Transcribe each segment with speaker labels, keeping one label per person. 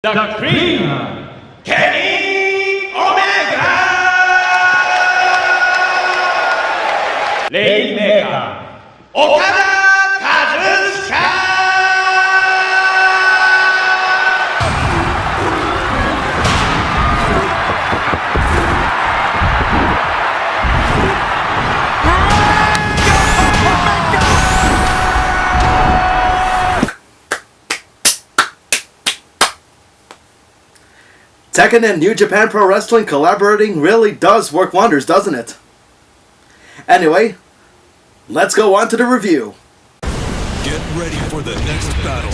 Speaker 1: The Queen, Kenny Omega! Rainmaker, Okada Kazuchika!
Speaker 2: Tekken and New Japan Pro Wrestling collaborating really does work wonders, doesn't it? Anyway, let's go on to the review.
Speaker 3: Get ready for the next battle.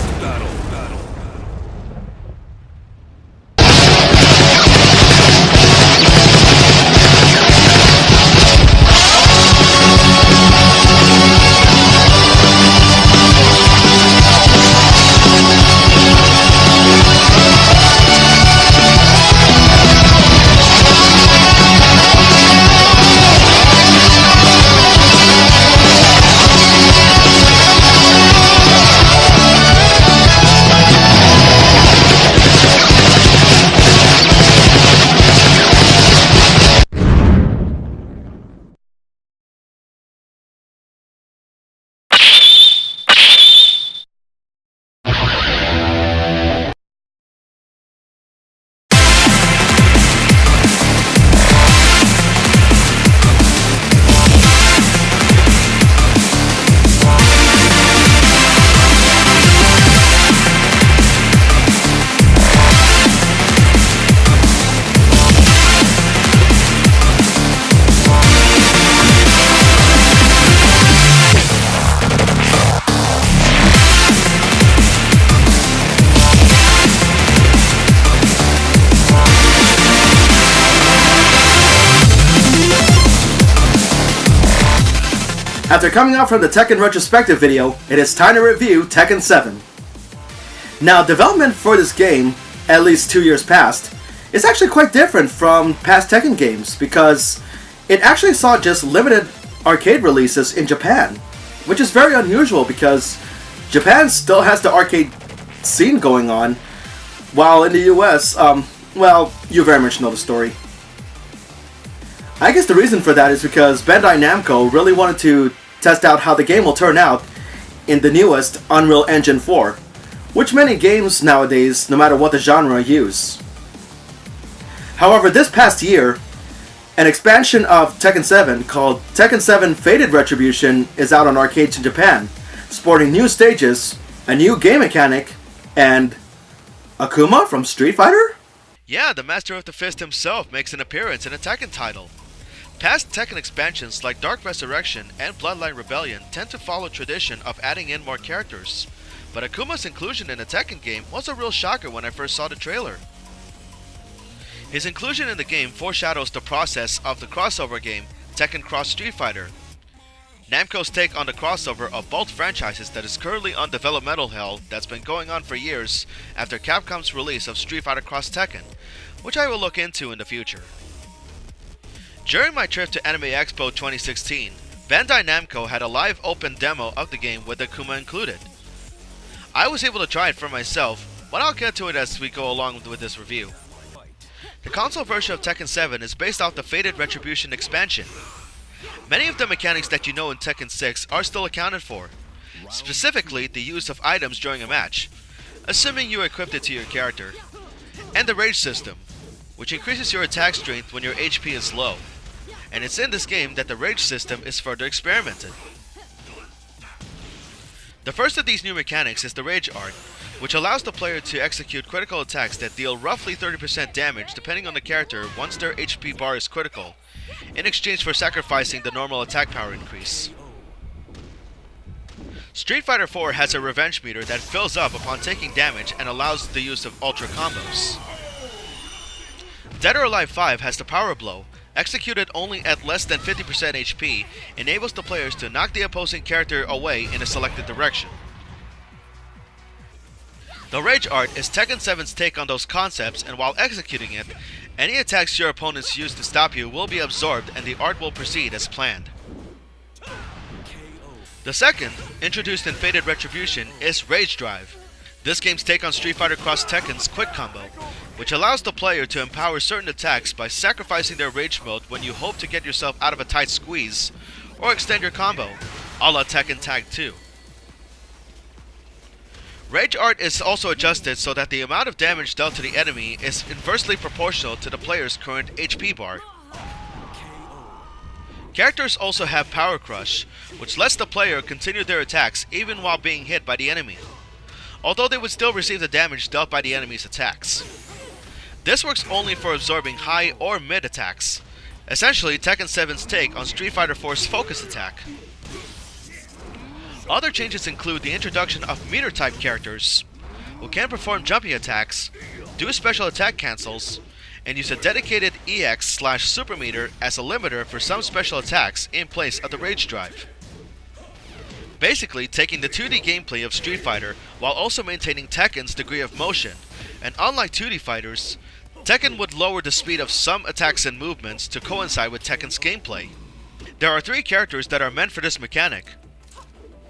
Speaker 2: After coming out from the Tekken retrospective video, it is time to review Tekken 7. Now, development for this game, at least 2 years past, is actually quite different from past Tekken games because it actually saw just limited arcade releases in Japan, which is very unusual because Japan still has the arcade scene going on, while in the US, well, you very much know the story. I guess the reason for that is because Bandai Namco really wanted to test out how the game will turn out in the newest Unreal Engine 4, which many games nowadays, no matter what the genre, use. However, this past year, an expansion of Tekken 7 called Tekken 7 Fated Retribution is out on arcades in Japan, sporting new stages, a new game mechanic, and Akuma from Street Fighter?
Speaker 4: Yeah, the Master of the Fist himself makes an appearance in a Tekken title. Past Tekken expansions like Dark Resurrection and Bloodline Rebellion tend to follow tradition of adding in more characters, but Akuma's inclusion in a Tekken game was a real shocker when I first saw the trailer. His inclusion in the game foreshadows the process of the crossover game Tekken Cross Street Fighter, Namco's take on the crossover of both franchises that is currently on developmental hell that's been going on for years after Capcom's release of Street Fighter Cross Tekken, which I will look into in the future. During my trip to Anime Expo 2016, Bandai Namco had a live open demo of the game with Akuma included. I was able to try it for myself, but I'll get to it as we go along with this review. The console version of Tekken 7 is based off the Fated Retribution expansion. Many of the mechanics that you know in Tekken 6 are still accounted for, specifically the use of items during a match, assuming you equipped it to your character, and the rage system, which increases your attack strength when your HP is low, and it's in this game that the rage system is further experimented. The first of these new mechanics is the rage art, which allows the player to execute critical attacks that deal roughly 30% damage depending on the character once their HP bar is critical, in exchange for sacrificing the normal attack power increase. Street Fighter 4 has a revenge meter that fills up upon taking damage and allows the use of ultra combos. Dead or Alive 5 has the Power Blow, executed only at less than 50% HP, enables the players to knock the opposing character away in a selected direction. The Rage Art is Tekken 7's take on those concepts, and while executing it, any attacks your opponents use to stop you will be absorbed and the art will proceed as planned. The second, introduced in Fated Retribution, is Rage Drive. This game's take on Street Fighter Cross Tekken's Quick Combo, which allows the player to empower certain attacks by sacrificing their rage mode when you hope to get yourself out of a tight squeeze, or extend your combo, a la Tekken Tag 2. Rage art is also adjusted so that the amount of damage dealt to the enemy is inversely proportional to the player's current HP bar. Characters also have Power Crush, which lets the player continue their attacks even while being hit by the enemy, although they would still receive the damage dealt by the enemy's attacks. This works only for absorbing high or mid attacks, essentially Tekken 7's take on Street Fighter 4's Focus Attack. Other changes include the introduction of meter-type characters, who can perform jumping attacks, do special attack cancels, and use a dedicated EX/super meter as a limiter for some special attacks in place of the Rage Drive. Basically taking the 2D gameplay of Street Fighter while also maintaining Tekken's degree of motion, and unlike 2D fighters, Tekken would lower the speed of some attacks and movements to coincide with Tekken's gameplay. There are 3 characters that are meant for this mechanic,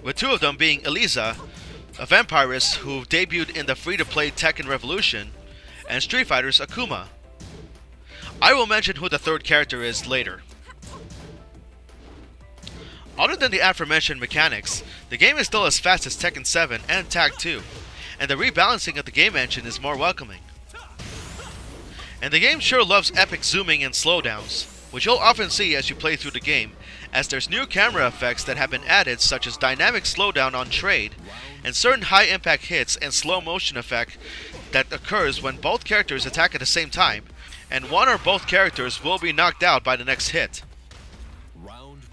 Speaker 4: with 2 of them being Eliza, a vampiress who debuted in the free-to-play Tekken Revolution, and Street Fighter's Akuma. I will mention who the 3rd character is later. Other than the aforementioned mechanics, the game is still as fast as Tekken 7 and Tag 2, and the rebalancing of the game engine is more welcoming. And the game sure loves epic zooming and slowdowns, which you'll often see as you play through the game, as there's new camera effects that have been added, such as dynamic slowdown on trade, and certain high impact hits and slow motion effect that occurs when both characters attack at the same time, and one or both characters will be knocked out by the next hit.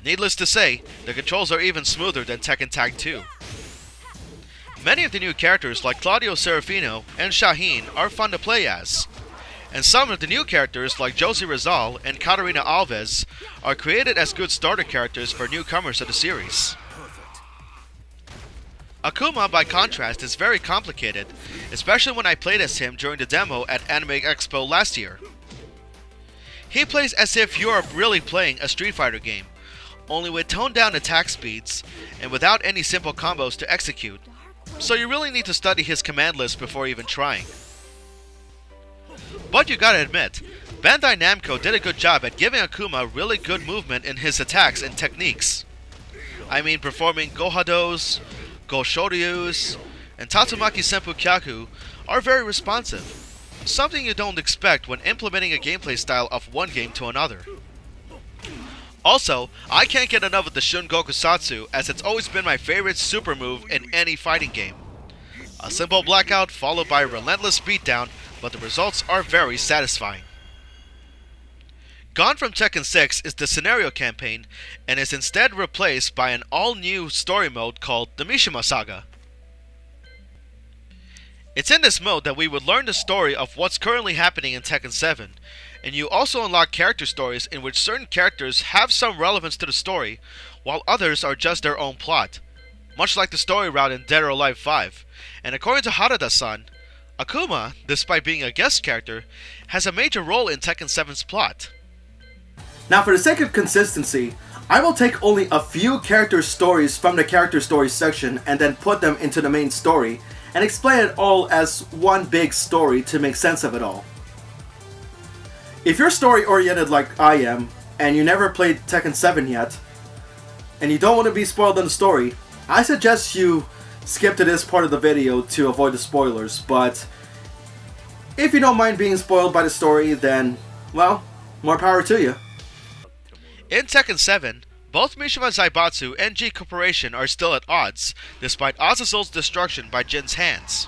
Speaker 4: Needless to say, the controls are even smoother than Tekken Tag 2. Many of the new characters like Claudio Serafino and Shaheen are fun to play as, and some of the new characters like Josie Rizal and Katarina Alves are created as good starter characters for newcomers to the series. Akuma, by contrast, is very complicated, especially when I played as him during the demo at Anime Expo last year. He plays as if you are really playing a Street Fighter game, only with toned down attack speeds and without any simple combos to execute, so you really need to study his command list before even trying. But you gotta admit, Bandai Namco did a good job at giving Akuma really good movement in his attacks and techniques. I mean, performing Gohados, Goshoryus, and Tatsumaki Senpu Kyaku are very responsive, something you don't expect when implementing a gameplay style of one game to another. Also, I can't get enough of the Shun Gokusatsu, as it's always been my favorite super move in any fighting game. A simple blackout followed by a relentless beatdown, but the results are very satisfying. Gone from Tekken 6 is the scenario campaign, and is instead replaced by an all-new story mode called the Mishima Saga. It's in this mode that we would learn the story of what's currently happening in Tekken 7, and you also unlock character stories in which certain characters have some relevance to the story, while others are just their own plot, much like the story route in Dead or Alive 5, and according to Harada-san, Akuma, despite being a guest character, has a major role in Tekken 7's plot.
Speaker 2: Now, for the sake of consistency, I will take only a few character stories from the character stories section and then put them into the main story, and explain it all as one big story to make sense of it all. If you're story oriented like I am, and you never played Tekken 7 yet, and you don't want to be spoiled on the story, I suggest you skip to this part of the video to avoid the spoilers, but if you don't mind being spoiled by the story, then, well, more power to you.
Speaker 4: In Tekken 7, both Mishima Zaibatsu and G Corporation are still at odds, despite Azazul's destruction by Jin's hands.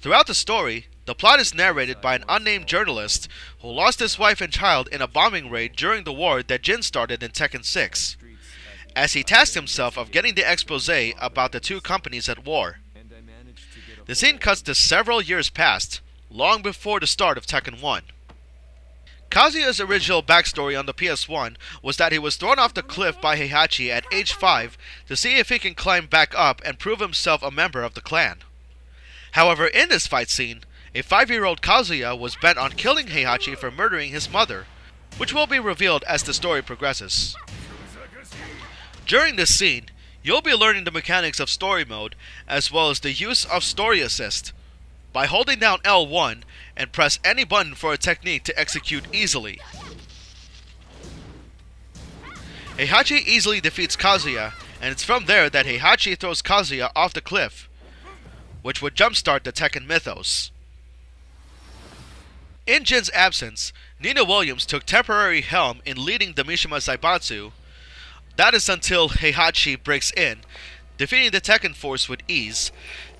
Speaker 4: Throughout the story, the plot is narrated by an unnamed journalist who lost his wife and child in a bombing raid during the war that Jin started in Tekken 6, as he tasked himself of getting the expose about the two companies at war. The scene cuts to several years past, long before the start of Tekken 1. Kazuya's original backstory on the PS1 was that he was thrown off the cliff by Heihachi at age 5 to see if he can climb back up and prove himself a member of the clan. However, in this fight scene, a 5-year-old Kazuya was bent on killing Heihachi for murdering his mother, which will be revealed as the story progresses. During this scene, You'll be learning the mechanics of story mode, as well as the use of story assist, by holding down L1 and press any button for a technique to execute easily. Heihachi easily defeats Kazuya, and it's from there that Heihachi throws Kazuya off the cliff, which would jumpstart the Tekken mythos. In Jin's absence, Nina Williams took temporary helm in leading the Mishima Zaibatsu. That is until Heihachi breaks in, defeating the Tekken force with ease,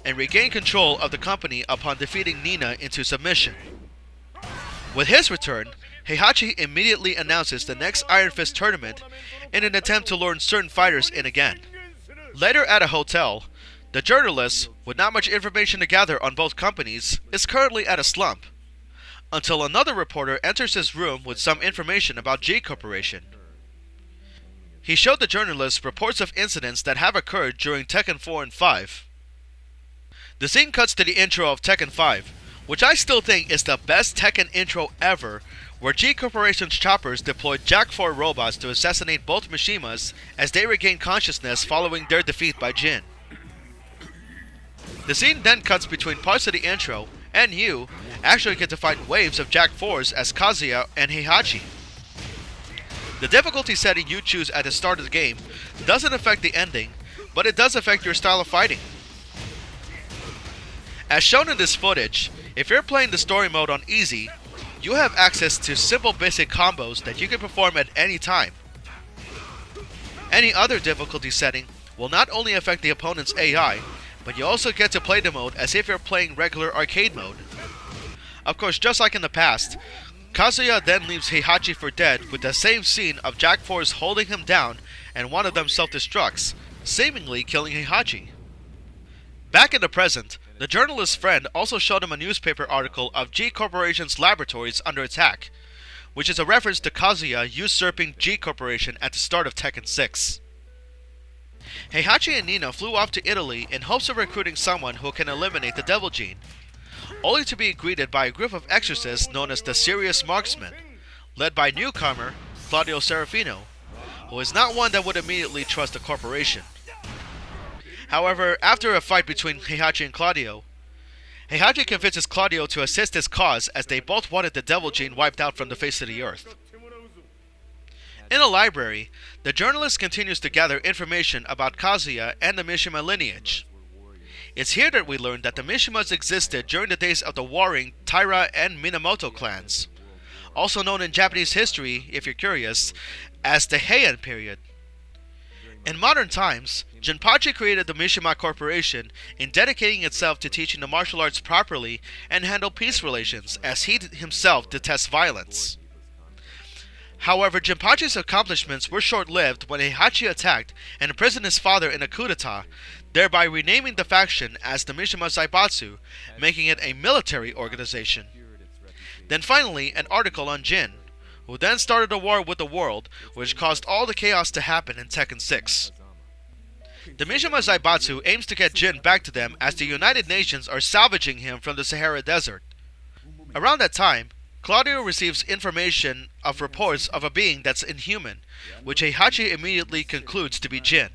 Speaker 4: and regain control of the company upon defeating Nina into submission. With his return, Heihachi immediately announces the next Iron Fist tournament in an attempt to lure certain fighters in again. Later at a hotel, the journalist, with not much information to gather on both companies, is currently at a slump, until another reporter enters his room with some information about G Corporation. He showed the journalist reports of incidents that have occurred during Tekken 4 and 5. The scene cuts to the intro of Tekken 5, which I still think is the best Tekken intro ever, where G Corporation's choppers deployed Jack 4 robots to assassinate both Mishimas as they regain consciousness following their defeat by Jin. The scene then cuts between parts of the intro, and you actually get to fight waves of Jack 4s as Kazuya and Heihachi. The difficulty setting you choose at the start of the game doesn't affect the ending, but it does affect your style of fighting. As shown in this footage, if you're playing the story mode on easy, you have access to simple basic combos that you can perform at any time. Any other difficulty setting will not only affect the opponent's AI, but you also get to play the mode as if you're playing regular arcade mode. Of course, just like in the past, Kazuya then leaves Heihachi for dead with the same scene of Jack 4s holding him down and one of them self-destructs, seemingly killing Heihachi. Back in the present, the journalist's friend also showed him a newspaper article of G Corporation's laboratories under attack, which is a reference to Kazuya usurping G Corporation at the start of Tekken 6. Heihachi and Nina flew off to Italy in hopes of recruiting someone who can eliminate the Devil Gene, only to be greeted by a group of exorcists known as the Serious Marksmen, led by newcomer Claudio Serafino, who is not one that would immediately trust the corporation. However, after a fight between Heihachi and Claudio, Heihachi convinces Claudio to assist his cause as they both wanted the Devil Gene wiped out from the face of the earth. In a library, the journalist continues to gather information about Kazuya and the Mishima lineage. It's here that we learn that the Mishimas existed during the days of the warring Taira and Minamoto clans, also known in Japanese history, if you're curious, as the Heian period. In modern times, Jinpachi created the Mishima Corporation in dedicating itself to teaching the martial arts properly and handle peace relations, as he himself detests violence. However, Jinpachi's accomplishments were short-lived when Heihachi attacked and imprisoned his father in a coup d'etat, thereby renaming the faction as the Mishima Zaibatsu, making it a military organization. Then finally, an article on Jin, who then started a war with the world, which caused all the chaos to happen in Tekken 6. The Mishima Zaibatsu aims to get Jin back to them as the United Nations are salvaging him from the Sahara Desert. Around that time, Claudio receives information of reports of a being that's inhuman, which Heihachi immediately concludes to be Jin.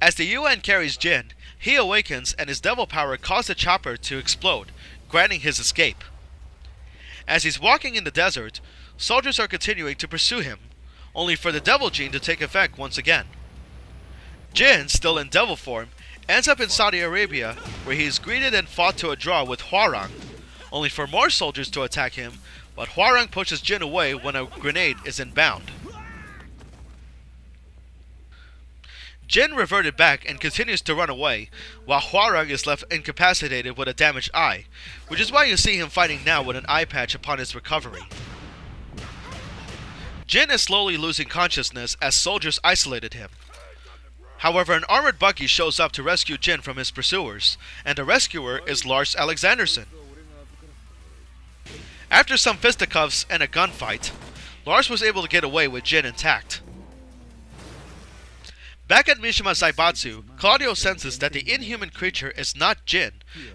Speaker 4: As the UN carries Jin, he awakens and his devil power causes the chopper to explode, granting his escape. As he's walking in the desert, soldiers are continuing to pursue him, only for the Devil Gene to take effect once again. Jin, still in devil form, ends up in Saudi Arabia, where he is greeted and fought to a draw with Hwarang, only for more soldiers to attack him, but Hwarang pushes Jin away when a grenade is inbound. Jin reverted back and continues to run away, while Hwarang is left incapacitated with a damaged eye, which is why you see him fighting now with an eye patch upon his recovery. Jin is slowly losing consciousness as soldiers isolated him. However, an armored buggy shows up to rescue Jin from his pursuers, and the rescuer is Lars Alexanderson. After some fisticuffs and a gunfight, Lars was able to get away with Jin intact. Back at Mishima Zaibatsu, Claudio senses that the inhuman creature is not Jin,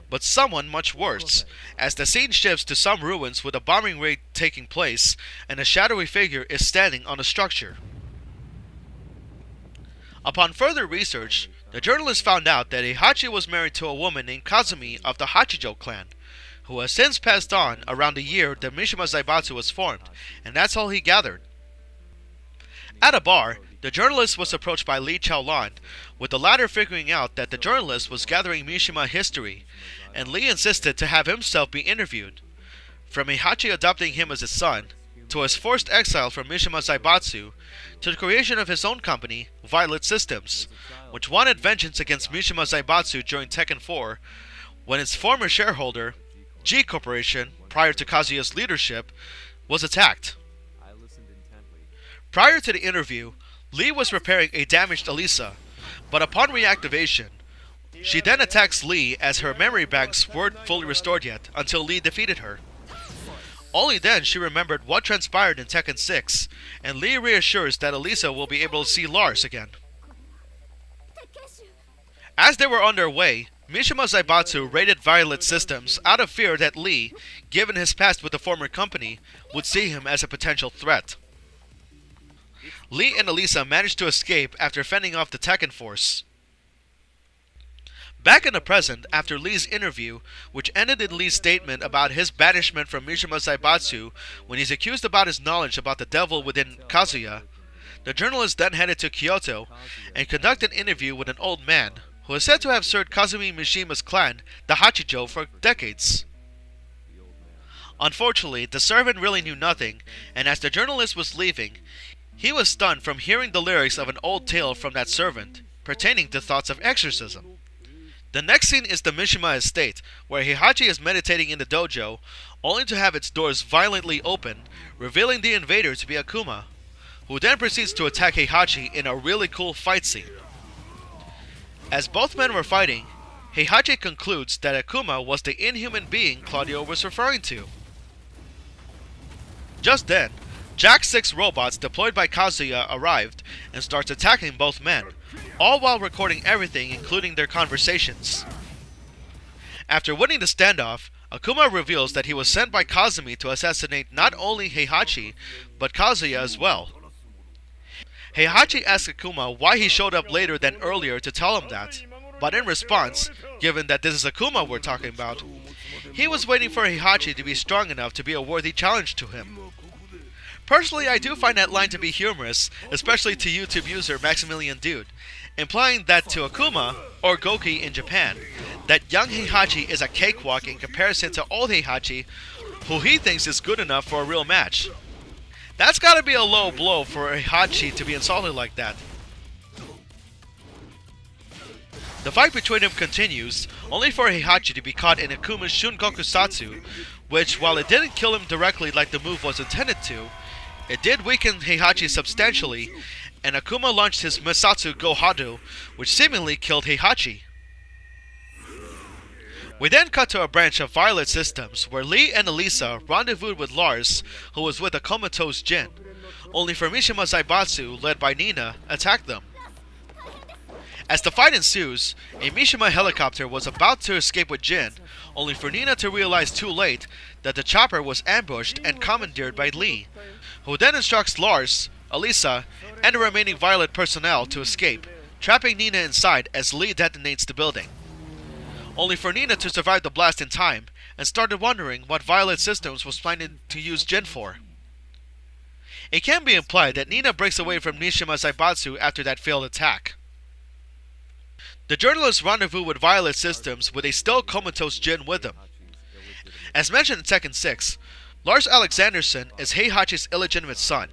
Speaker 4: but someone much worse, as the scene shifts to some ruins with a bombing raid taking place, and a shadowy figure is standing on a structure. Upon further research, the journalist found out that Heihachi was married to a woman named Kazumi of the Hachijo clan, who has since passed on around the year that Mishima Zaibatsu was formed, and that's all he gathered. At a bar, the journalist was approached by Lee Chaolan, with the latter figuring out that the journalist was gathering Mishima history, and Lee insisted to have himself be interviewed. From Heihachi adopting him as his son, to his forced exile from Mishima Zaibatsu, to the creation of his own company, Violet Systems, which wanted vengeance against Mishima Zaibatsu during Tekken 4, when its former shareholder, G Corporation, prior to Kazuya's leadership, was attacked. Prior to the interview, Lee was repairing a damaged Elisa, but upon reactivation, she then attacks Lee as her memory banks weren't fully restored yet until Lee defeated her. Only then she remembered what transpired in Tekken 6, and Lee reassures that Elisa will be able to see Lars again. As they were on their way, Mishima Zaibatsu raided Violet Systems out of fear that Lee, given his past with the former company, would see him as a potential threat. Lee and Elisa managed to escape after fending off the Tekken force. Back in the present, after Lee's interview, which ended in Lee's statement about his banishment from Mishima Zaibatsu when he's accused about his knowledge about the devil within Kazuya, the journalist then headed to Kyoto and conducted an interview with an old man who is said to have served Kazumi Mishima's clan, the Hachijo, for decades. Unfortunately, the servant really knew nothing, and as the journalist was leaving, he was stunned from hearing the lyrics of an old tale from that servant, pertaining to thoughts of exorcism. The next scene is the Mishima estate, where Heihachi is meditating in the dojo, only to have its doors violently open, revealing the invader to be Akuma, who then proceeds to attack Heihachi in a really cool fight scene. As both men were fighting, Heihachi concludes that Akuma was the inhuman being Claudio was referring to. Just then, Jack 6 robots deployed by Kazuya arrived and starts attacking both men, all while recording everything including their conversations. After winning the standoff, Akuma reveals that he was sent by Kazumi to assassinate not only Heihachi, but Kazuya as well. Heihachi asks Akuma why he showed up later than earlier to tell him that, but in response, given that this is Akuma we're talking about, he was waiting for Heihachi to be strong enough to be a worthy challenge to him. Personally, I do find that line to be humorous, especially to YouTube user Maximilian Dude, implying that to Akuma, or Goki in Japan, that young Heihachi is a cakewalk in comparison to old Heihachi, who he thinks is good enough for a real match. That's gotta be a low blow for Heihachi to be insulted like that. The fight between them continues, only for Heihachi to be caught in Akuma's Shungokusatsu, which, while it didn't kill him directly like the move was intended to, it did weaken Heihachi substantially, and Akuma launched his Misatsu Gohado, which seemingly killed Heihachi. We then cut to a branch of Violet Systems, where Lee and Elisa rendezvoused with Lars, who was with a comatose Jin, only for Mishima Zaibatsu, led by Nina, attacked them. As the fight ensues, a Mishima helicopter was about to escape with Jin, only for Nina to realize too late that the chopper was ambushed and commandeered by Lee, who then instructs Lars, Elisa, and the remaining Violet personnel to escape, trapping Nina inside as Lee detonates the building. Only for Nina to survive the blast in time, and started wondering what Violet Systems was planning to use Jin for. It can be implied that Nina breaks away from Mishima Zaibatsu after that failed attack. The journalists rendezvous with Violet Systems with a still comatose Jin with them. As mentioned in Tekken 6, Lars Alexanderson is Heihachi's illegitimate son,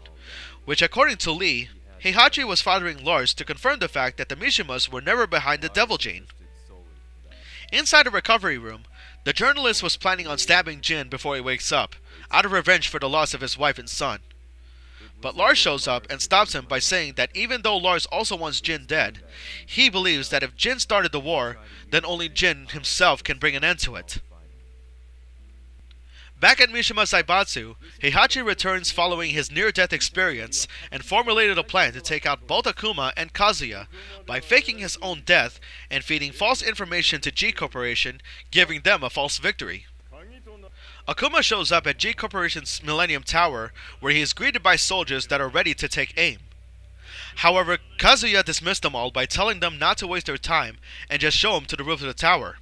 Speaker 4: which according to Lee, Heihachi was fathering Lars to confirm the fact that the Mishimas were never behind the Devil Jane. Inside the recovery room, the journalist was planning on stabbing Jin before he wakes up, out of revenge for the loss of his wife and son. But Lars shows up and stops him by saying that even though Lars also wants Jin dead, he believes that if Jin started the war, then only Jin himself can bring an end to it. Back at Mishima Zaibatsu, Heihachi returns following his near-death experience and formulated a plan to take out both Akuma and Kazuya by faking his own death and feeding false information to G Corporation, giving them a false victory. Akuma shows up at G Corporation's Millennium Tower, where he is greeted by soldiers that are ready to take aim. However, Kazuya dismissed them all by telling them not to waste their time and just show him to the roof of the tower.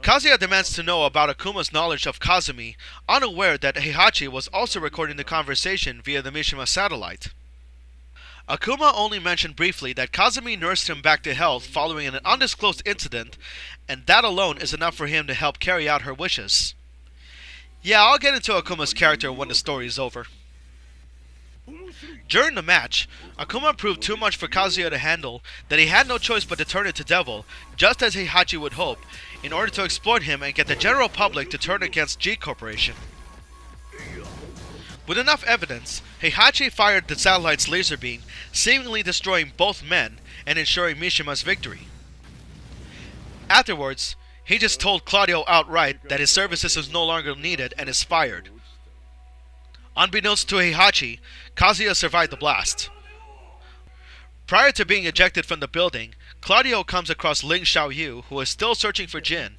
Speaker 4: Kazuya demands to know about Akuma's knowledge of Kazumi, unaware that Heihachi was also recording the conversation via the Mishima satellite. Akuma only mentioned briefly that Kazumi nursed him back to health following an undisclosed incident, and that alone is enough for him to help carry out her wishes. Yeah, I'll get into Akuma's character when the story is over. During the match, Akuma proved too much for Kazuya to handle that he had no choice but to turn into Devil, just as Heihachi would hope, in order to exploit him and get the general public to turn against G Corporation. With enough evidence, Heihachi fired the satellite's laser beam, seemingly destroying both men and ensuring Mishima's victory. Afterwards, he just told Claudio outright that his services is no longer needed and is fired. Unbeknownst to Heihachi, Kazuya survived the blast. Prior to being ejected from the building, Claudio comes across Ling Xiaoyu, who is still searching for Jin.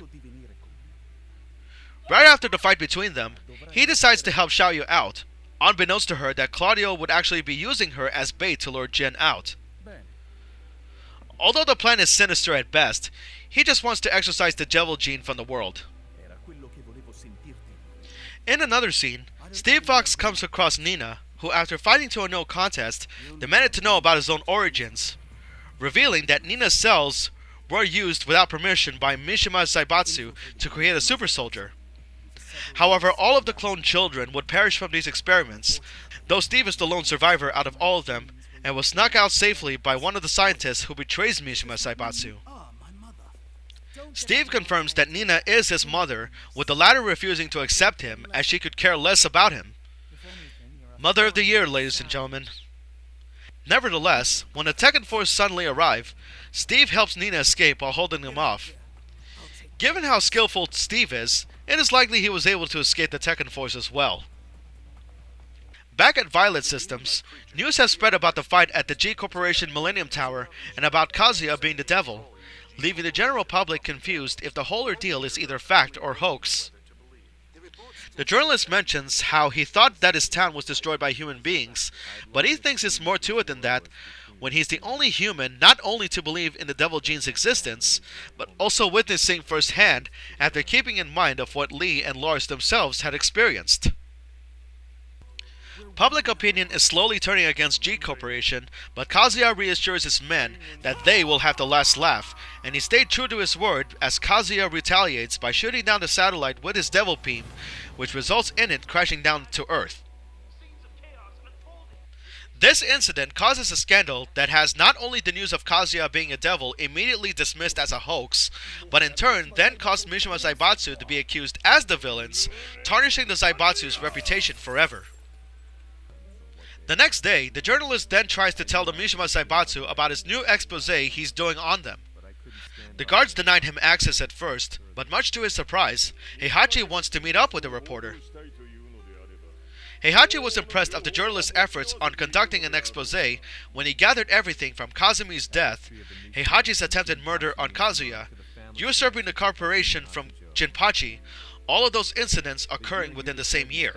Speaker 4: Right after the fight between them, he decides to help Xiaoyu out, unbeknownst to her that Claudio would actually be using her as bait to lure Jin out. Although the plan is sinister at best, he just wants to exorcise the devil gene from the world. In another scene, Steve Fox comes across Nina, who after fighting to a no contest, demanded to know about his own origins, revealing that Nina's cells were used without permission by Mishima Zaibatsu to create a super soldier. However, all of the cloned children would perish from these experiments, though Steve is the lone survivor out of all of them, and was snuck out safely by one of the scientists who betrays Mishima Zaibatsu. Steve confirms that Nina is his mother, with the latter refusing to accept him as she could care less about him. Mother of the Year, ladies and gentlemen. Nevertheless, when the Tekken Force suddenly arrive, Steve helps Nina escape while holding them off. Given how skillful Steve is, it is likely he was able to escape the Tekken Force as well. Back at Violet Systems, news has spread about the fight at the G Corporation Millennium Tower and about Kazuya being the devil, leaving the general public confused if the whole ordeal is either fact or hoax. The journalist mentions how he thought that his town was destroyed by human beings, but he thinks it's more to it than that, when he's the only human not only to believe in the devil gene's existence, but also witnessing firsthand after keeping in mind of what Lee and Lars themselves had experienced. Public opinion is slowly turning against G Corporation, but Kazuya reassures his men that they will have the last laugh, and he stayed true to his word as Kazuya retaliates by shooting down the satellite with his devil beam, which results in it crashing down to Earth. This incident causes a scandal that has not only the news of Kazuya being a devil immediately dismissed as a hoax, but in turn then caused Mishima Zaibatsu to be accused as the villains, tarnishing the Zaibatsu's reputation forever. The next day, the journalist then tries to tell the Mishima Zaibatsu about his new expose he's doing on them. The guards denied him access at first, but much to his surprise, Heihachi wants to meet up with the reporter. Heihachi was impressed of the journalist's efforts on conducting an expose when he gathered everything from Kazumi's death, Heihachi's attempted murder on Kazuya, usurping the corporation from Jinpachi, all of those incidents occurring within the same year.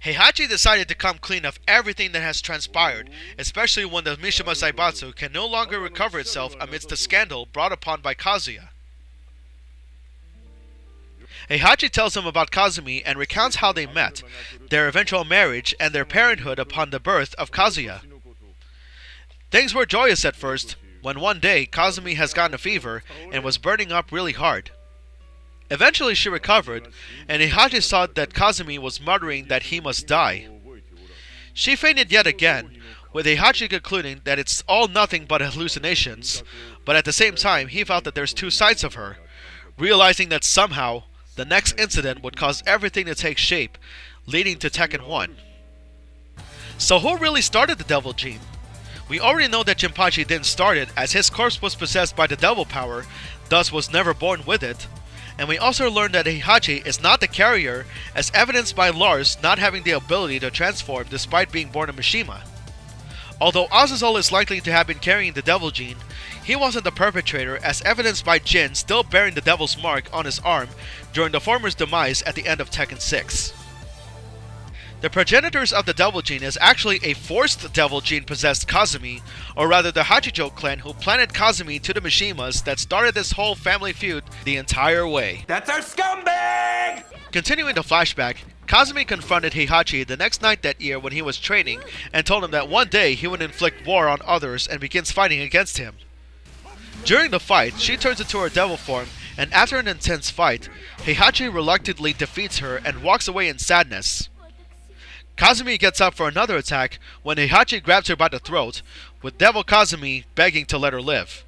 Speaker 4: Heihachi decided to come clean of everything that has transpired, especially when the Mishima Zaibatsu can no longer recover itself amidst the scandal brought upon by Kazuya. Heihachi tells him about Kazumi and recounts how they met, their eventual marriage, and their parenthood upon the birth of Kazuya. Things were joyous at first, when one day Kazumi has gotten a fever and was burning up really hard. Eventually she recovered, and Heihachi saw that Kazumi was muttering that he must die. She fainted yet again, with Heihachi concluding that it's all nothing but hallucinations, but at the same time he felt that there's two sides of her, realizing that somehow the next incident would cause everything to take shape, leading to Tekken 1. So who really started the Devil Gene? We already know that Jinpachi didn't start it, as his corpse was possessed by the Devil Power, thus was never born with it. And we also learned that Heihachi is not the carrier, as evidenced by Lars not having the ability to transform despite being born a Mishima. Although Azazel is likely to have been carrying the Devil Gene, he wasn't the perpetrator, as evidenced by Jin still bearing the Devil's Mark on his arm during the former's demise at the end of Tekken 6. The progenitors of the Devil Gene is actually a forced Devil Gene possessed Kazumi, or rather the Hachijo clan who planted Kazumi to the Mishimas that started this whole family feud the entire way.
Speaker 1: That's our scumbag!
Speaker 4: Continuing the flashback, Kazumi confronted Heihachi the next night that year when he was training and told him that one day he would inflict war on others and begins fighting against him. During the fight, she turns into her devil form, and after an intense fight, Heihachi reluctantly defeats her and walks away in sadness. Kazumi gets up for another attack when Heihachi grabs her by the throat, with Devil Kazumi begging to let her live.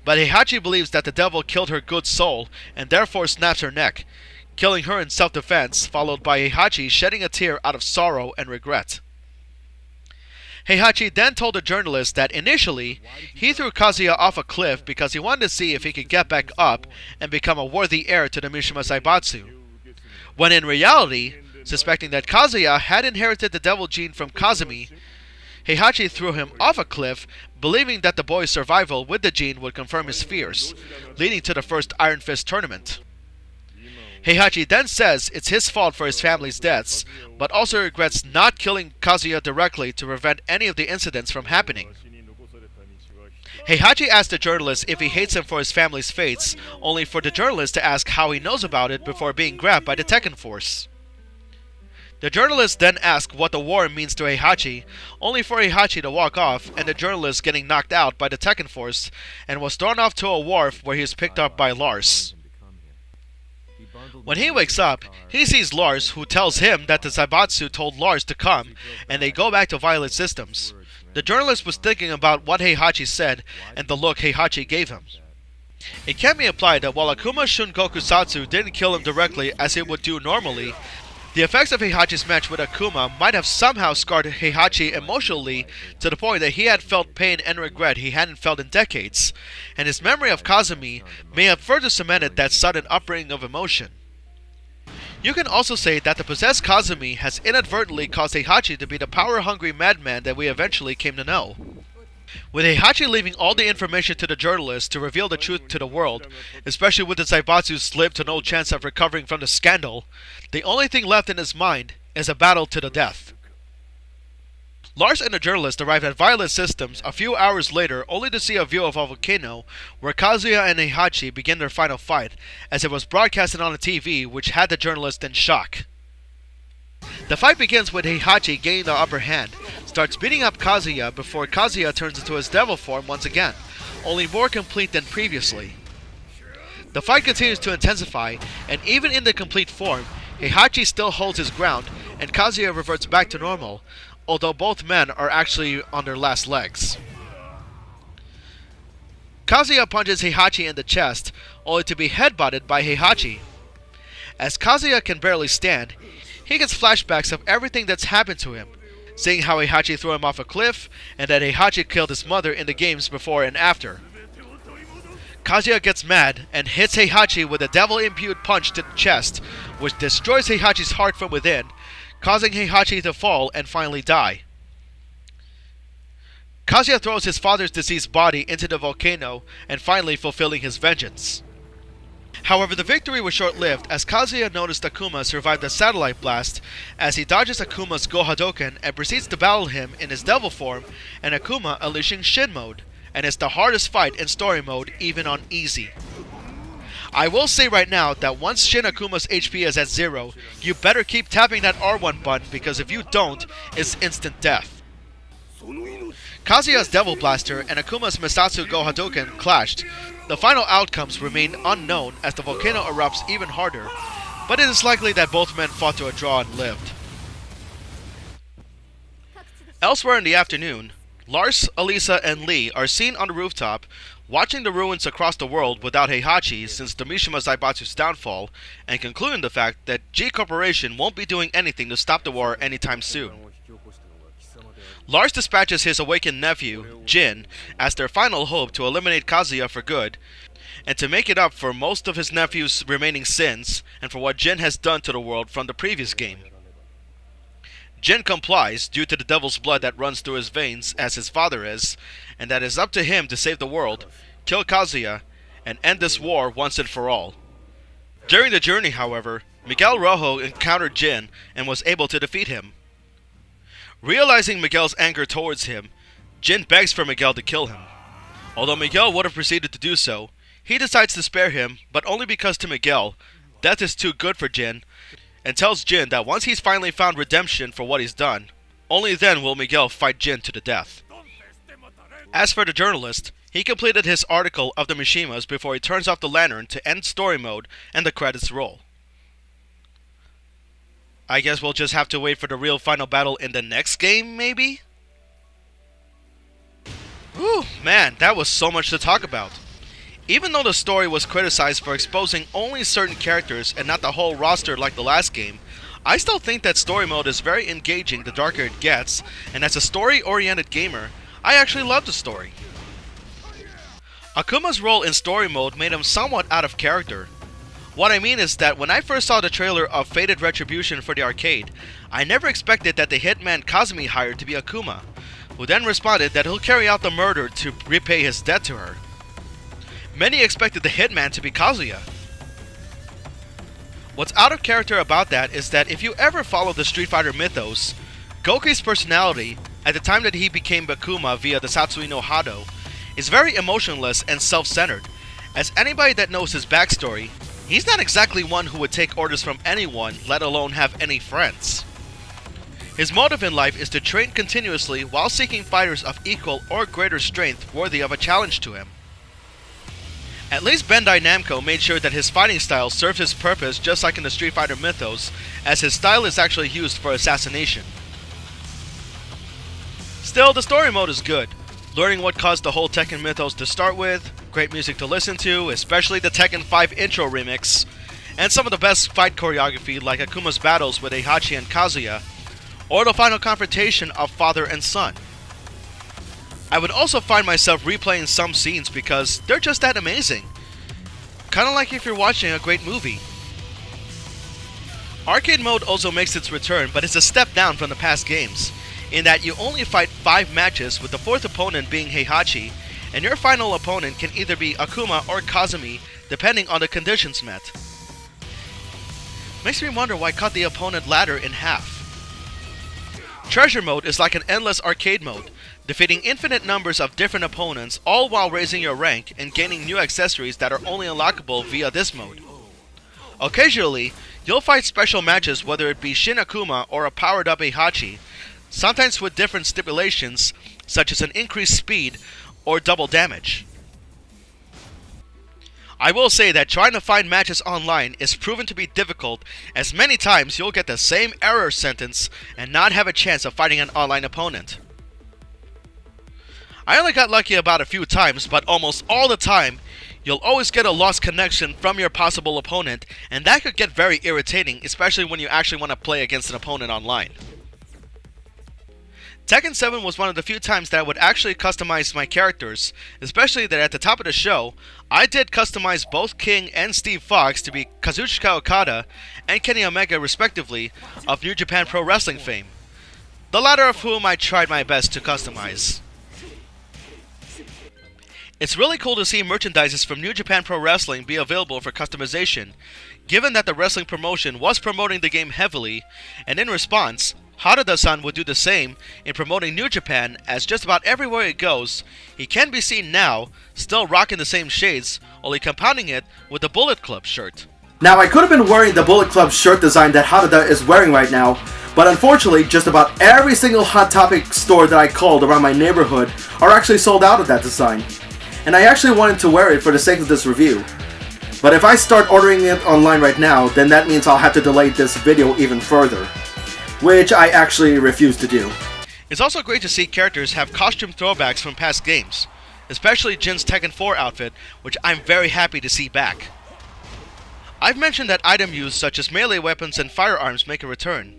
Speaker 4: But Heihachi believes that the devil killed her good soul and therefore snaps her neck, killing her in self-defense, followed by Heihachi shedding a tear out of sorrow and regret. Heihachi then told the journalist that initially, he threw Kazuya off a cliff because he wanted to see if he could get back up and become a worthy heir to the Mishima Zaibatsu. When in reality, suspecting that Kazuya had inherited the devil gene from Kazumi, Heihachi threw him off a cliff, believing that the boy's survival with the gene would confirm his fears, leading to the first Iron Fist tournament. Heihachi then says it's his fault for his family's deaths, but also regrets not killing Kazuya directly to prevent any of the incidents from happening. Heihachi asked the journalist if he hates him for his family's fates, only for the journalist to ask how he knows about it before being grabbed by the Tekken Force. The journalist then asked what the war means to Heihachi, only for Heihachi to walk off and the journalist getting knocked out by the Tekken Force and was thrown off to a wharf where he was picked up by Lars. When he wakes up, he sees Lars, who tells him that the Zaibatsu told Lars to come, and they go back to Violet Systems. The journalist was thinking about what Heihachi said and the look Heihachi gave him. It can be implied that while Akuma Shungokusatsu didn't kill him directly as it would do normally, the effects of Heihachi's match with Akuma might have somehow scarred Heihachi emotionally to the point that he had felt pain and regret he hadn't felt in decades, and his memory of Kazumi may have further cemented that sudden upbringing of emotion. You can also say that the possessed Kazumi has inadvertently caused Heihachi to be the power-hungry madman that we eventually came to know. With Heihachi leaving all the information to the journalist to reveal the truth to the world, especially with the Zaibatsu's slim to no chance of recovering from the scandal, the only thing left in his mind is a battle to the death. Lars and the journalist arrived at Violet Systems a few hours later only to see a view of a volcano where Kazuya and Heihachi begin their final fight, as it was broadcasted on the TV, which had the journalist in shock. The fight begins with Heihachi gaining the upper hand, starts beating up Kazuya before Kazuya turns into his devil form once again, only more complete than previously. The fight continues to intensify, and even in the complete form, Heihachi still holds his ground, and Kazuya reverts back to normal, although both men are actually on their last legs. Kazuya punches Heihachi in the chest, only to be headbutted by Heihachi. As Kazuya can barely stand, he gets flashbacks of everything that's happened to him, seeing how Heihachi threw him off a cliff, and that Heihachi killed his mother in the games before and after. Kazuya gets mad and hits Heihachi with a devil-imbued punch to the chest, which destroys Heihachi's heart from within, causing Heihachi to fall and finally die. Kazuya throws his father's deceased body into the volcano and finally fulfilling his vengeance. However, the victory was short-lived as Kazuya noticed Akuma survived the satellite blast as he dodges Akuma's Go Hadoken and proceeds to battle him in his devil form and Akuma unleashing Shin mode, and it's the hardest fight in story mode even on easy. I will say right now that once Shin Akuma's HP is at 0, you better keep tapping that R1 button because if you don't, it's instant death. Kazuya's Devil Blaster and Akuma's Misatsu Go Hadoken clashed. The final outcomes remain unknown as the volcano erupts even harder, but it is likely that both men fought to a draw and lived. Elsewhere in the afternoon, Lars, Elisa, and Lee are seen on the rooftop watching the ruins across the world without Heihachi since the Mishima Zaibatsu's downfall, and concluding the fact that G Corporation won't be doing anything to stop the war anytime soon. Lars dispatches his awakened nephew, Jin, as their final hope to eliminate Kazuya for good, and to make it up for most of his nephew's remaining sins, and for what Jin has done to the world from the previous game. Jin complies due to the devil's blood that runs through his veins as his father is, and that it is up to him to save the world, kill Kazuya, and end this war once and for all. During the journey, however, Miguel Rojo encountered Jin and was able to defeat him. Realizing Miguel's anger towards him, Jin begs for Miguel to kill him. Although Miguel would have proceeded to do so, he decides to spare him, but only because to Miguel, death is too good for Jin, and tells Jin that once he's finally found redemption for what he's done, only then will Miguel fight Jin to the death. As for the journalist, he completed his article of the Mishimas before he turns off the lantern to end story mode and the credits roll. I guess we'll just have to wait for the real final battle in the next game, maybe? Whew, man, that was so much to talk about. Even though the story was criticized for exposing only certain characters and not the whole roster like the last game, I still think that story mode is very engaging the darker it gets, and as a story-oriented gamer, I actually love the story. Akuma's role in story mode made him somewhat out of character. What I mean is that when I first saw the trailer of Fated Retribution for the arcade, I never expected that the hitman Kazumi hired to be Akuma, who then responded that he'll carry out the murder to repay his debt to her. Many expected the hitman to be Kazuya. What's out of character about that is that if you ever follow the Street Fighter mythos, Goku's personality, at the time that he became Akuma via the Satsui no Hado, is very emotionless and self-centered. As anybody that knows his backstory, he's not exactly one who would take orders from anyone, let alone have any friends. His motive in life is to train continuously while seeking fighters of equal or greater strength worthy of a challenge to him. At least Bandai Namco made sure that his fighting style serves his purpose just like in the Street Fighter mythos, as his style is actually used for assassination. Still, the story mode is good. Learning what caused the whole Tekken mythos to start with, great music to listen to, especially the Tekken 5 intro remix, and some of the best fight choreography like Akuma's battles with Heihachi and Kazuya, or the final confrontation of father and son. I would also find myself replaying some scenes because they're just that amazing. Kinda like if you're watching a great movie. Arcade mode also makes its return, but it's a step down from the past games, in that you only fight 5 matches with the 4th opponent being Heihachi, and your final opponent can either be Akuma or Kazumi, depending on the conditions met. Makes me wonder why cut the opponent ladder in half. Treasure mode is like an endless arcade mode, defeating infinite numbers of different opponents, all while raising your rank and gaining new accessories that are only unlockable via this mode. Occasionally, you'll fight special matches whether it be Shin Akuma or a powered up Heihachi, sometimes with different stipulations such as an increased speed or double damage. I will say that trying to find matches online is proven to be difficult, as many times you'll get the same error sentence and not have a chance of fighting an online opponent. I only got lucky about a few times, but almost all the time, you'll always get a lost connection from your possible opponent, and that could get very irritating, especially when you actually want to play against an opponent online. Tekken 7 was one of the few times that I would actually customize my characters, especially that at the top of the show, I did customize both King and Steve Fox to be Kazuchika Okada and Kenny Omega respectively of New Japan Pro Wrestling fame, the latter of whom I tried my best to customize. It's really cool to see merchandises from New Japan Pro Wrestling be available for customization, given that the wrestling promotion was promoting the game heavily, and in response, Harada-san would do the same in promoting New Japan, as just about everywhere it goes, he can be seen now, still rocking the same shades, only compounding it with the Bullet Club shirt.
Speaker 2: Now, I could have been wearing the Bullet Club shirt design that Harada is wearing right now, but unfortunately, just about every single Hot Topic store that I called around my neighborhood are actually sold out of that design. And I actually wanted to wear it for the sake of this review. But if I start ordering it online right now, then that means I'll have to delay this video even further, which I actually refuse to do.
Speaker 4: It's also great to see characters have costume throwbacks from past games, especially Jin's Tekken 4 outfit, which I'm very happy to see back. I've mentioned that item use such as melee weapons and firearms make a return.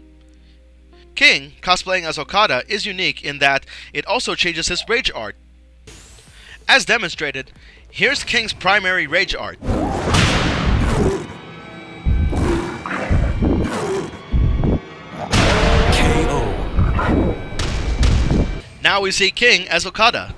Speaker 4: King, cosplaying as Okada, is unique in that it also changes his rage art. As demonstrated, here's King's primary rage art. Now we see King as Okada.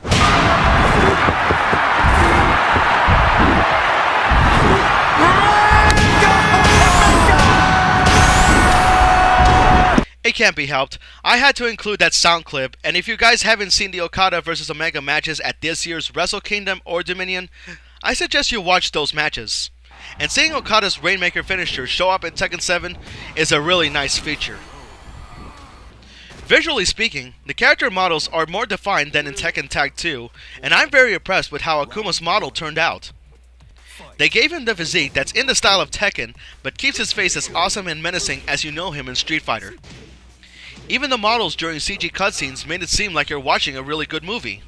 Speaker 4: A can't be helped. I had to include that sound clip, and if you guys haven't seen the Okada vs Omega matches at this year's Wrestle Kingdom or Dominion, I suggest you watch those matches. And seeing Okada's Rainmaker finisher show up in Tekken 7 is a really nice feature. Visually speaking, the character models are more defined than in Tekken Tag 2, and I'm very impressed with how Akuma's model turned out. They gave him the physique that's in the style of Tekken, but keeps his face as awesome and menacing as you know him in Street Fighter. Even the models during CG cutscenes made it seem like you're watching a really good movie.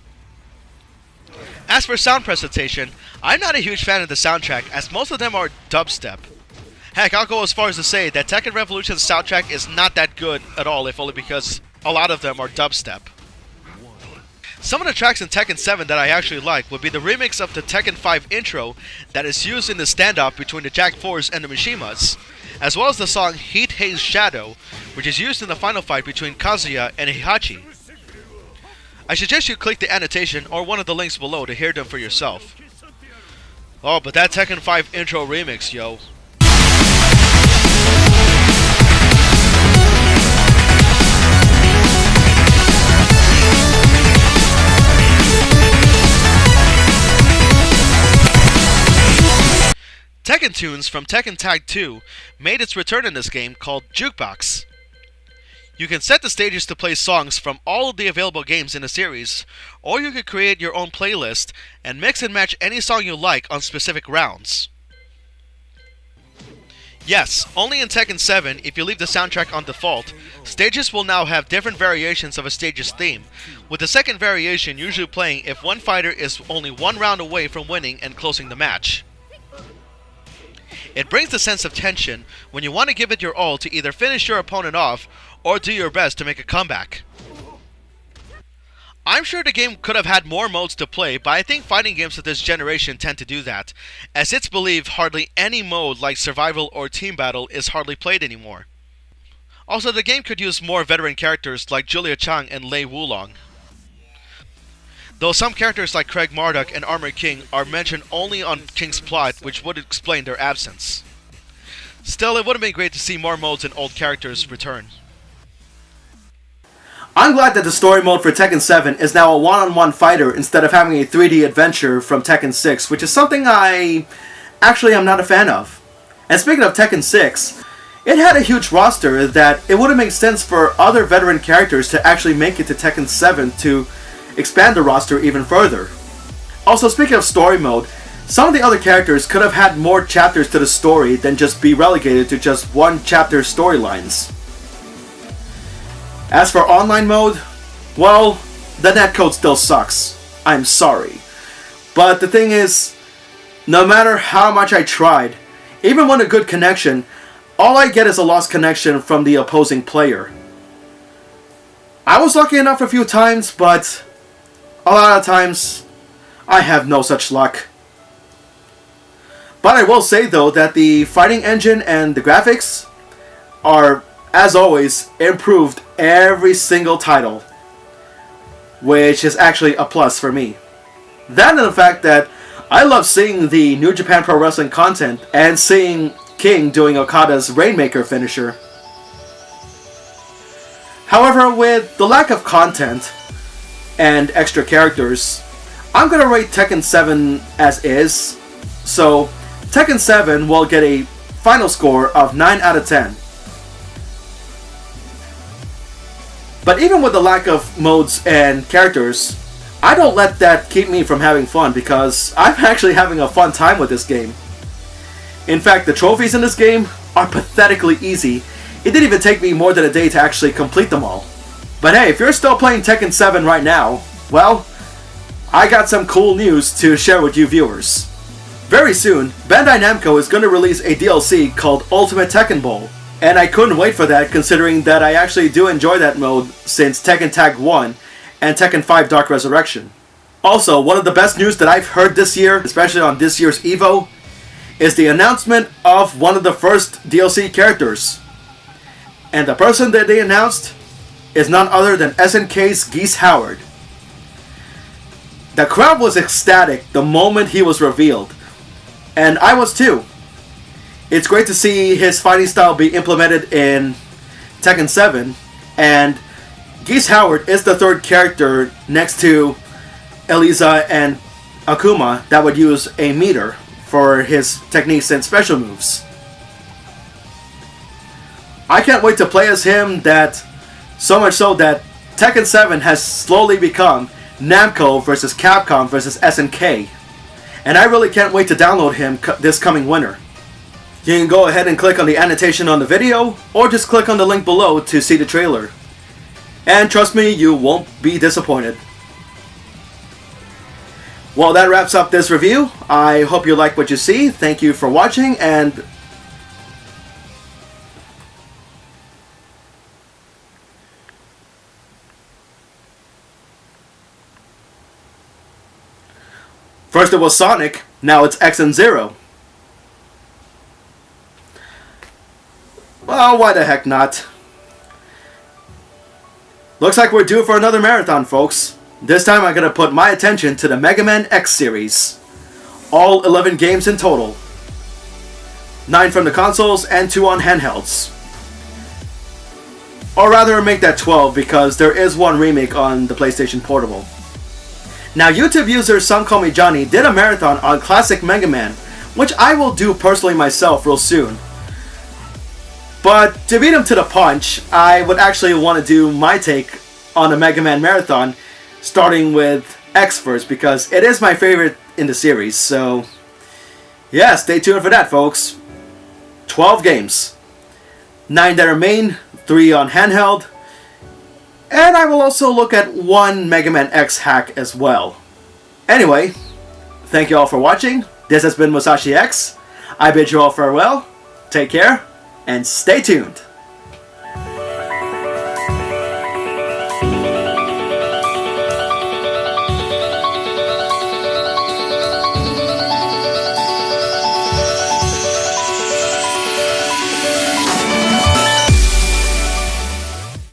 Speaker 4: As for sound presentation, I'm not a huge fan of the soundtrack as most of them are dubstep. Heck, I'll go as far as to say that Tekken Revolution's soundtrack is not that good at all, if only because a lot of them are dubstep. Some of the tracks in Tekken 7 that I actually like would be the remix of the Tekken 5 intro that is used in the standoff between the Jack 4s and the Mishimas, as well as the song Heat Haze Shadow, which is used in the final fight between Kazuya and Heihachi. I suggest you click the annotation or one of the links below to hear them for yourself. Oh, but that Tekken 5 intro remix, yo. Tekken Tunes from Tekken Tag 2 made its return in this game called Jukebox. You can set the stages to play songs from all of the available games in the series, or you could create your own playlist and mix and match any song you like on specific rounds. Yes, only in Tekken 7, if you leave the soundtrack on default, stages will now have different variations of a stage's theme, with the second variation usually playing if one fighter is only one round away from winning and closing the match. It brings a sense of tension when you want to give it your all to either finish your opponent off or do your best to make a comeback. I'm sure the game could have had more modes to play, but I think fighting games of this generation tend to do that, as it's believed hardly any mode like survival or team battle is hardly played anymore. Also, the game could use more veteran characters like Julia Chang and Lei Wulong. Though some characters like Craig Marduk and Armor King are mentioned only on King's plot, which would explain their absence. Still, it would have been great to see more modes and old characters return.
Speaker 2: I'm glad that the story mode for Tekken 7 is now a one-on-one fighter instead of having a 3D adventure from Tekken 6, which is something I actually am not a fan of. And speaking of Tekken 6, it had a huge roster that it would have made sense for other veteran characters to actually make it to Tekken 7 to expand the roster even further. Also, speaking of story mode, some of the other characters could have had more chapters to the story than just be relegated to just one chapter storylines. As for online mode, well, the netcode still sucks. I'm sorry. But the thing is, no matter how much I tried, even with a good connection, all I get is a lost connection from the opposing player. I was lucky enough a few times, but a lot of times, I have no such luck. But I will say though that the fighting engine and the graphics are, as always, improved every single title, which is actually a plus for me. That and the fact that I love seeing the New Japan Pro Wrestling content and seeing King doing Okada's Rainmaker finisher. However, with the lack of content and extra characters, I'm gonna rate Tekken 7 as is. So, Tekken 7 will get a final score of 9 out of 10. But even with the lack of modes and characters, I don't let that keep me from having fun because I'm actually having a fun time with this game. In fact, the trophies in this game are pathetically easy. It didn't even take me more than a day to actually complete them all. But hey, if you're still playing Tekken 7 right now, well, I got some cool news to share with you viewers. Very soon, Bandai Namco is going to release a DLC called Ultimate Tekken Bowl. And I couldn't wait for that considering that I actually do enjoy that mode since Tekken Tag 1 and Tekken 5 Dark Resurrection. Also, one of the best news that I've heard this year, especially on this year's EVO, is the announcement of one of the first DLC characters. And the person that they announced is none other than SNK's Geese Howard. The crowd was ecstatic the moment he was revealed, and I was too. It's great to see his fighting style be implemented in Tekken 7, And Geese Howard is the third character next to Eliza and Akuma that would use a meter for his techniques and special moves. I can't wait to play as him, that so much so that Tekken 7 has slowly become Namco versus Capcom versus SNK. And I really can't wait to download him this coming winter. You can go ahead and click on the annotation on the video, or just click on the link below to see the trailer. And trust me, you won't be disappointed. Well, that wraps up this review. I hope you like what you see. Thank you for watching, and first it was Sonic, now it's X and Zero. Well, why the heck not? Looks like we're due for another marathon, folks. This time I'm going to put my attention to the Mega Man X series. All 11 games in total. 9 from the consoles and 2 on handhelds. Or rather, make that 12 because there is one remake on the PlayStation Portable. Now, YouTube user Some Call Me Johnny did a marathon on classic Mega Man, which I will do personally myself real soon. But to beat him to the punch, I would actually want to do my take on the Mega Man marathon, starting with X first, because it is my favorite in the series. So, yeah, stay tuned for that, folks. 12 games. 9 that are main, 3 on handheld, and I will also look at one Mega Man X hack as well. Anyway, thank you all for watching. This has been Musashi X. I bid you all farewell. Take care, and stay tuned.